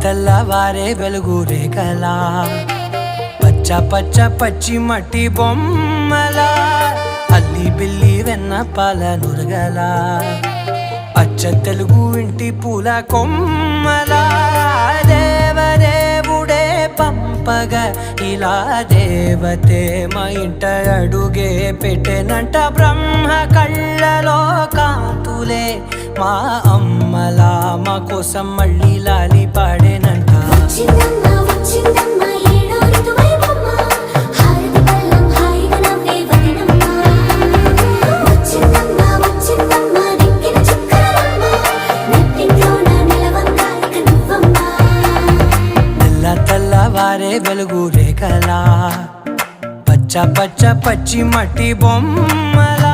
తెల్లవారే వెలుగు రేఖలా పచ్చ పచ్చ పచ్చి మట్టి బొమ్మలా అల్లి బిల్లి వెన్న పాల నురగలా అచ్చ తెలుగు ఇంటి పూల కొమ్మలా దేవదేవుడే పంపగా ఇలా దేవతే మా ఇంట అడుగే పెట్టెనంట బ్రహ్మ కళ్ళలో కాంతులే మా అమ్మలా మా కోసం మళ్ళీ లాలి పాడేనంట తెల్లవారే వెలుగు రేఖలా పచ్చ పచ్చ పచ్చి మట్టి బొమ్మలా